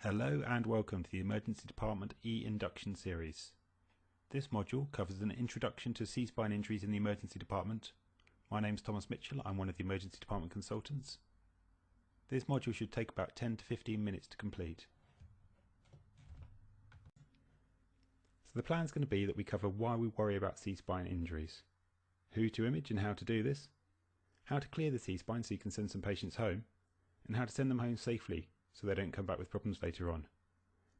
Hello and welcome to the Emergency Department E-Induction series. This module covers an introduction to C-spine injuries in the Emergency Department. My name is Thomas Mitchell, I'm one of the Emergency Department consultants. This module should take about 10 to 15 minutes to complete. So the plan is going to be that we cover why we worry about C-spine injuries, who to image and how to do this, how to clear the C-spine so you can send some patients home, and how to send them home safely so they don't come back with problems later on.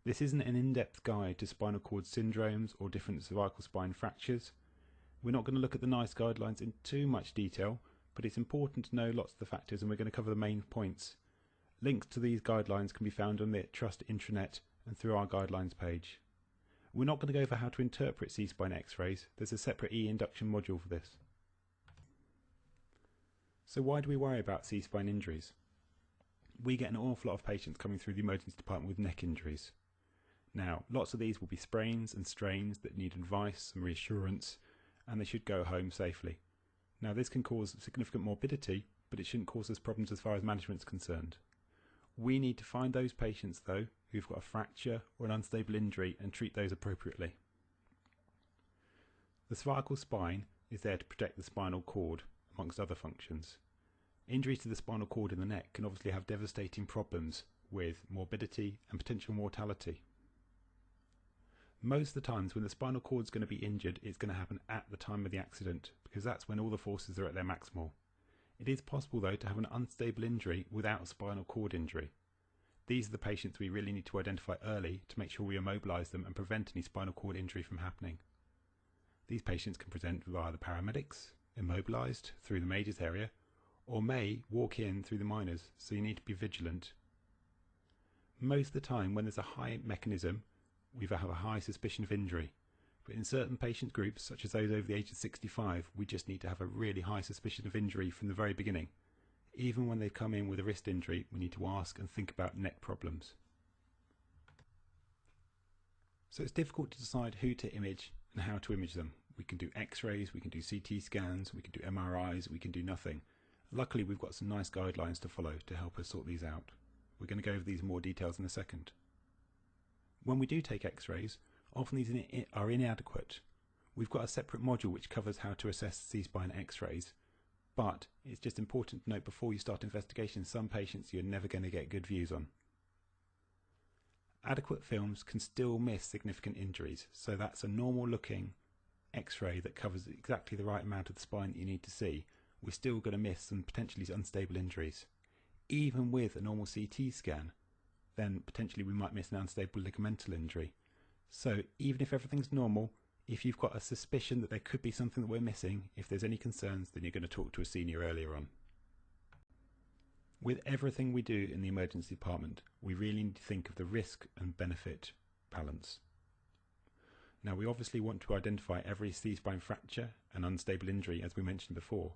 This isn't an in-depth guide to spinal cord syndromes or different cervical spine fractures. We're not going to look at the NICE guidelines in too much detail, but it's important to know lots of the factors and we're going to cover the main points. Links to these guidelines can be found on the Trust intranet and through our guidelines page. We're not going to go over how to interpret C-spine x-rays, there's a separate E-induction module for this. So why do we worry about C-spine injuries? We get an awful lot of patients coming through the emergency department with neck injuries. Now, lots of these will be sprains and strains that need advice and reassurance, and they should go home safely. Now, this can cause significant morbidity, but it shouldn't cause us problems as far as management is concerned. We need to find those patients, though, who've got a fracture or an unstable injury and treat those appropriately. The cervical spine is there to protect the spinal cord, amongst other functions. Injuries to the spinal cord in the neck can obviously have devastating problems with morbidity and potential mortality. Most of the times when the spinal cord is going to be injured, it's going to happen at the time of the accident because that's when all the forces are at their maximal. It is possible though to have an unstable injury without a spinal cord injury. These are the patients we really need to identify early to make sure we immobilise them and prevent any spinal cord injury from happening. These patients can present via the paramedics, immobilised through the majors area, or may walk in through the minors, so you need to be vigilant. Most of the time when there's a high mechanism, we have a high suspicion of injury, but in certain patient groups, such as those over the age of 65, we just need to have a really high suspicion of injury from the very beginning. Even when they come in with a wrist injury, we need to ask and think about neck problems. So it's difficult to decide who to image and how to image them. We can do x-rays, we can do CT scans, we can do MRIs, we can do nothing. Luckily, we've got some nice guidelines to follow to help us sort these out. We're going to go over these in more details in a second. When we do take x-rays, often these are inadequate. We've got a separate module which covers how to assess C-spine x-rays, but it's just important to note before you start investigation, some patients you're never going to get good views on. Adequate films can still miss significant injuries, so that's a normal looking x-ray that covers exactly the right amount of the spine that you need to see. We're still going to miss some potentially unstable injuries. Even with a normal CT scan, then potentially we might miss an unstable ligamental injury. So even if everything's normal, if you've got a suspicion that there could be something that we're missing, if there's any concerns, then you're going to talk to a senior earlier on. With everything we do in the emergency department, we really need to think of the risk and benefit balance. Now, we obviously want to identify every C-spine fracture and unstable injury, as we mentioned before,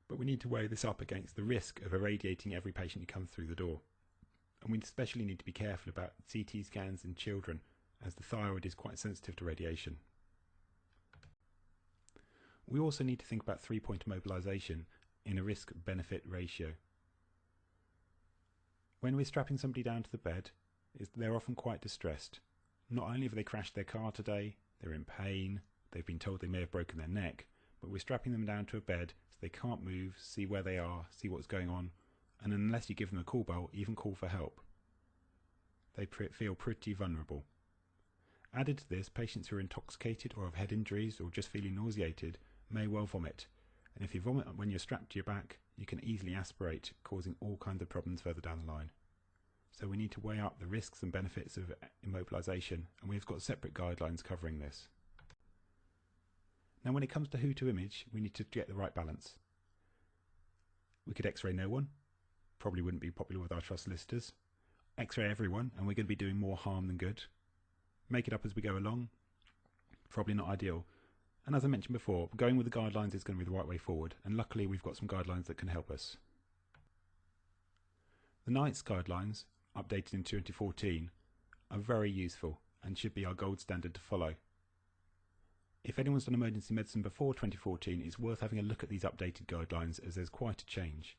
but we need to weigh this up against the risk of irradiating every patient who comes through the door. And we especially need to be careful about CT scans in children, as the thyroid is quite sensitive to radiation. We also need to think about three-point immobilisation in a risk-benefit ratio. When we're strapping somebody down to the bed, they're often quite distressed. Not only have they crashed their car today, they're in pain, they've been told they may have broken their neck, but we're strapping them down to a bed so they can't move, see where they are, see what's going on, and unless you give them a call bell, even call for help. They feel pretty vulnerable. Added to this, patients who are intoxicated or have head injuries or just feeling nauseated may well vomit, and if you vomit when you're strapped to your back, you can easily aspirate, causing all kinds of problems further down the line. So we need to weigh up the risks and benefits of immobilisation, and we've got separate guidelines covering this. Now when it comes to who to image, we need to get the right balance. We could x-ray no one, probably wouldn't be popular with our trust solicitors. X-ray everyone, and we're going to be doing more harm than good. Make it up as we go along, probably not ideal. And as I mentioned before, going with the guidelines is going to be the right way forward, and luckily we've got some guidelines that can help us. The NICE guidelines, updated in 2014, are very useful and should be our gold standard to follow. If anyone's done emergency medicine before 2014, it's worth having a look at these updated guidelines as there's quite a change.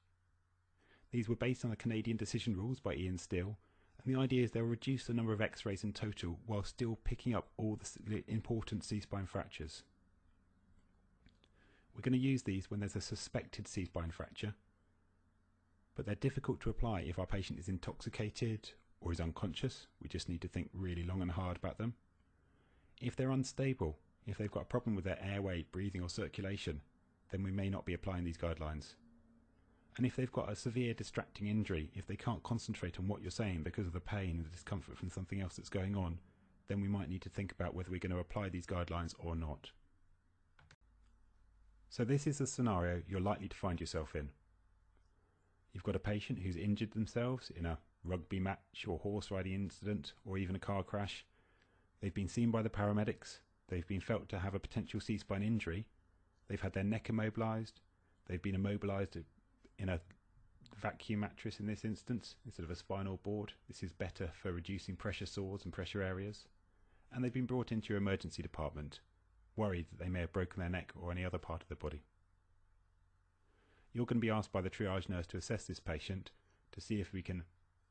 These were based on the Canadian decision rules by Ian Steele, and And the idea is they'll reduce the number of x-rays in total while still picking up all the important C-spine fractures. We're going to use these when there's a suspected C-spine fracture, but they're difficult to apply if our patient is intoxicated or is unconscious. We just need to think really long and hard about them. If they're unstable, if they've got a problem with their airway, breathing or circulation, then we may not be applying these guidelines. And if they've got a severe distracting injury, if they can't concentrate on what you're saying because of the pain and the discomfort from something else that's going on, then we might need to think about whether we're going to apply these guidelines or not. So this is the scenario you're likely to find yourself in. You've got a patient who's injured themselves in a rugby match or horse riding incident or even a car crash. They've been seen by the paramedics. They've been felt to have a potential C-spine injury. They've had their neck immobilised. They've been immobilised in a vacuum mattress in this instance instead of a spinal board. This is better for reducing pressure sores and pressure areas. And they've been brought into your emergency department, worried that they may have broken their neck or any other part of their body. You're going to be asked by the triage nurse to assess this patient to see if we can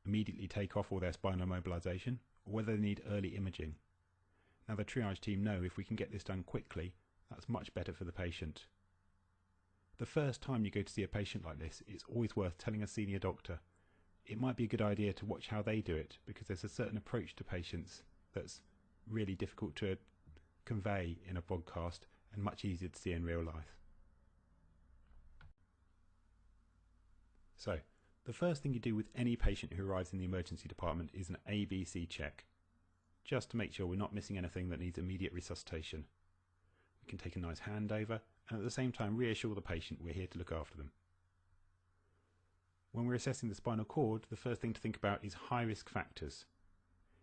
immediately take off all their spinal immobilisation or whether they need early imaging. Now the triage team know if we can get this done quickly, that's much better for the patient. The first time you go to see a patient like this, it's always worth telling a senior doctor. It might be a good idea to watch how they do it, because there's a certain approach to patients that's really difficult to convey in a podcast and much easier to see in real life. So, the first thing you do with any patient who arrives in the emergency department is an ABC check, just to make sure we're not missing anything that needs immediate resuscitation. We can take a nice handover and at the same time reassure the patient we're here to look after them. When we're assessing the spinal cord, the first thing to think about is high-risk factors.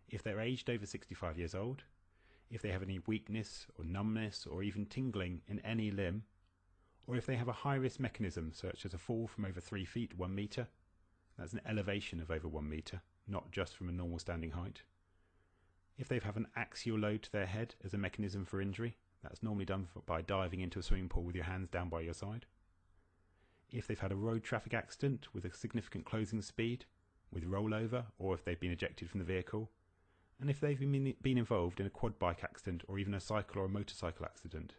If they're aged over 65 years old, if they have any weakness or numbness or even tingling in any limb, or if they have a high-risk mechanism such as a fall from over 3 feet 1 metre, that's an elevation of over 1 metre, not just from a normal standing height. If they have an axial load to their head as a mechanism for injury, that's normally done by diving into a swimming pool with your hands down by your side. If they've had a road traffic accident with a significant closing speed, with rollover, or if they've been ejected from the vehicle, and if they've been involved in a quad bike accident or even a cycle or a motorcycle accident.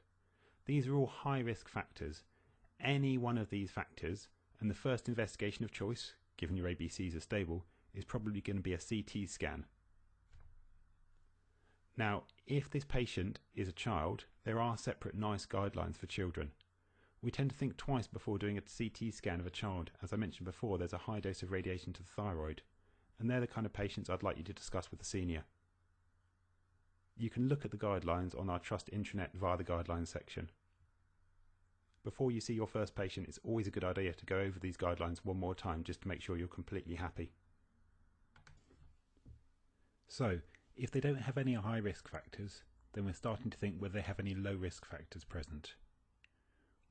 These are all high-risk factors. Any one of these factors, and the first investigation of choice, given your ABCs are stable, is probably going to be a CT scan. Now, if this patient is a child, there are separate NICE guidelines for children. We tend to think twice before doing a CT scan of a child. As I mentioned before, there's a high dose of radiation to the thyroid, and they're the kind of patients I'd like you to discuss with the senior. You can look at the guidelines on our Trust intranet via the guidelines section. Before you see your first patient, it's always a good idea to go over these guidelines one more time just to make sure you're completely happy. So, if they don't have any high risk factors, then we're starting to think whether they have any low risk factors present.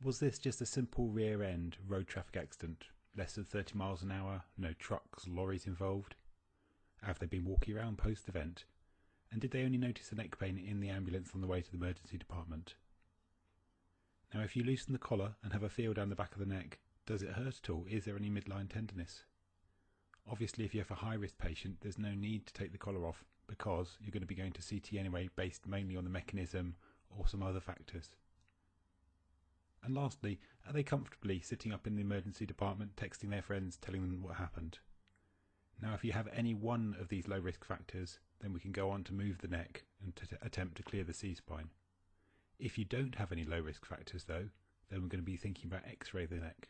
Was this just a simple rear end road traffic accident, less than 30 miles an hour, no trucks, lorries involved? Have they been walking around post event? And did they only notice the neck pain in the ambulance on the way to the emergency department? Now if you loosen the collar and have a feel down the back of the neck, does it hurt at all? Is there any midline tenderness? Obviously if you have a high risk patient, there's no need to take the collar off because you're going to be going to CT anyway based mainly on the mechanism or some other factors. And lastly, are they comfortably sitting up in the emergency department texting their friends telling them what happened? Now if you have any one of these low risk factors, then we can go on to move the neck and to attempt to clear the C-spine. If you don't have any low risk factors though, then we're going to be thinking about x-ray the neck.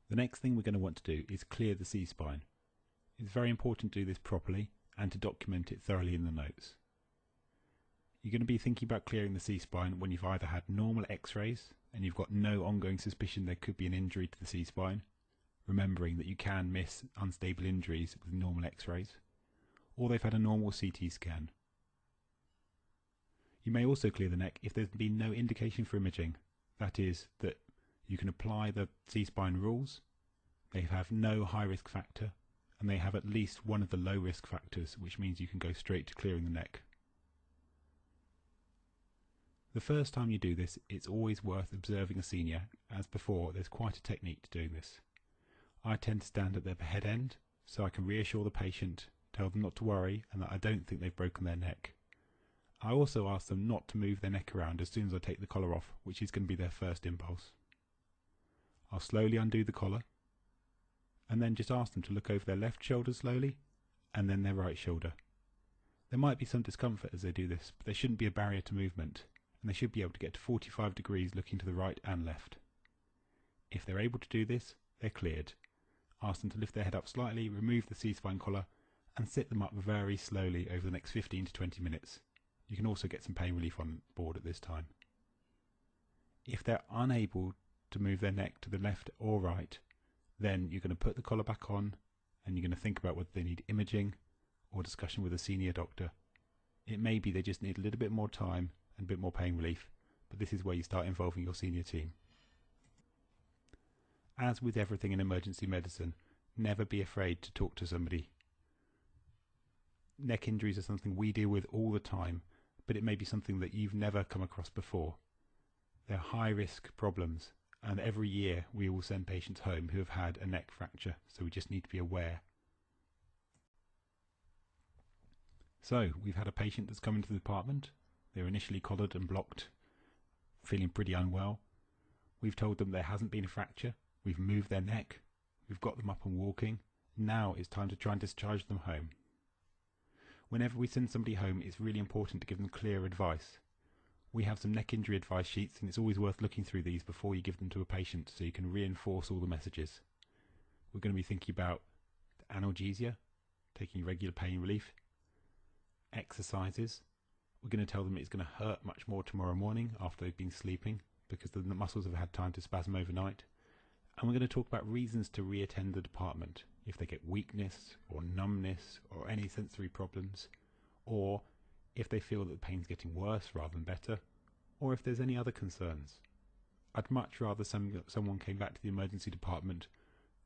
The next thing we're going to want to do is clear the C-spine. It's very important to do this properly and to document it thoroughly in the notes. You're going to be thinking about clearing the C-spine when you've either had normal x-rays and you've got no ongoing suspicion there could be an injury to the C-spine, remembering that you can miss unstable injuries with normal x-rays, or they've had a normal CT scan. You may also clear the neck if there's been no indication for imaging, that is, that you can apply the C-spine rules, they have no high risk factor, and they have at least one of the low risk factors, which means you can go straight to clearing the neck. The first time you do this, it's always worth observing a senior. As before, there's quite a technique to doing this. I tend to stand at their head end so I can reassure the patient, tell them not to worry and that I don't think they've broken their neck. I also ask them not to move their neck around as soon as I take the collar off, which is going to be their first impulse. I'll slowly undo the collar and then just ask them to look over their left shoulder slowly and then their right shoulder. There might be some discomfort as they do this, but there shouldn't be a barrier to movement, and they should be able to get to 45 degrees looking to the right and left. If they're able to do this, they're cleared. Ask them to lift their head up slightly, remove the C-spine collar, and sit them up very slowly over the next 15 to 20 minutes. You can also get some pain relief on board at this time. If they're unable to move their neck to the left or right, then you're going to put the collar back on and you're going to think about whether they need imaging or discussion with a senior doctor. It may be they just need a little bit more time and a bit more pain relief, but this is where you start involving your senior team. As with everything in emergency medicine, never be afraid to talk to somebody. Neck injuries are something we deal with all the time, but it may be something that you've never come across before. They're high-risk problems, and every year we will send patients home who have had a neck fracture, so we just need to be aware. So, we've had a patient that's come into the department. They were initially collared and blocked, feeling pretty unwell. We've told them there hasn't been a fracture. We've moved their neck. We've got them up and walking. Now it's time to try and discharge them home. Whenever we send somebody home, it's really important to give them clear advice. We have some neck injury advice sheets, and it's always worth looking through these before you give them to a patient so you can reinforce all the messages. We're going to be thinking about analgesia, taking regular pain relief, exercises. We're going to tell them it's going to hurt much more tomorrow morning after they've been sleeping because the muscles have had time to spasm overnight. And we're going to talk about reasons to reattend the department if they get weakness or numbness or any sensory problems, or if they feel that the pain's getting worse rather than better, or if there's any other concerns. I'd much rather someone came back to the emergency department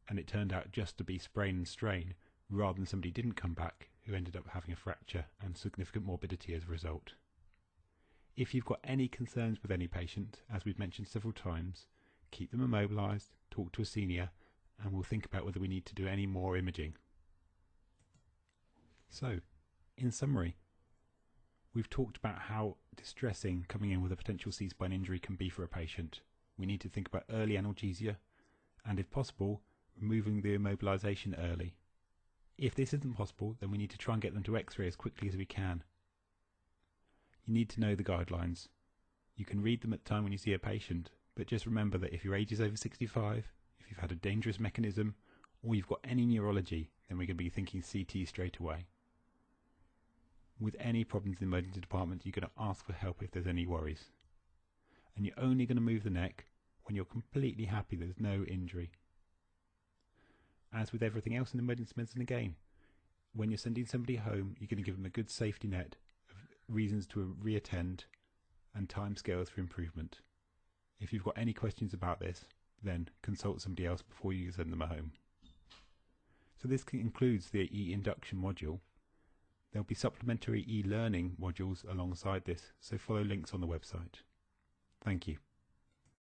and it turned out just to be sprain and strain, rather than somebody didn't come back who ended up having a fracture and significant morbidity as a result. If you've got any concerns with any patient, as we've mentioned several times, keep them immobilised, talk to a senior, and we'll think about whether we need to do any more imaging. So, in summary, we've talked about how distressing coming in with a potential C-spine injury can be for a patient. We need to think about early analgesia, and if possible, removing the immobilisation early. If this isn't possible, then we need to try and get them to X-ray as quickly as we can. You need to know the guidelines. You can read them at the time when you see a patient, but just remember that if your age is over 65, if you've had a dangerous mechanism, or you've got any neurology, then we're going to be thinking CT straight away. With any problems in the emergency department, you're going to ask for help if there's any worries. And you're only going to move the neck when you're completely happy there's no injury. As with everything else in emergency medicine again, when you're sending somebody home, you're going to give them a good safety net of reasons to reattend and timescales for improvement. If you've got any questions about this, then consult somebody else before you send them home. So this includes the e-induction module. There'll be supplementary e-learning modules alongside this, so follow links on the website. Thank you.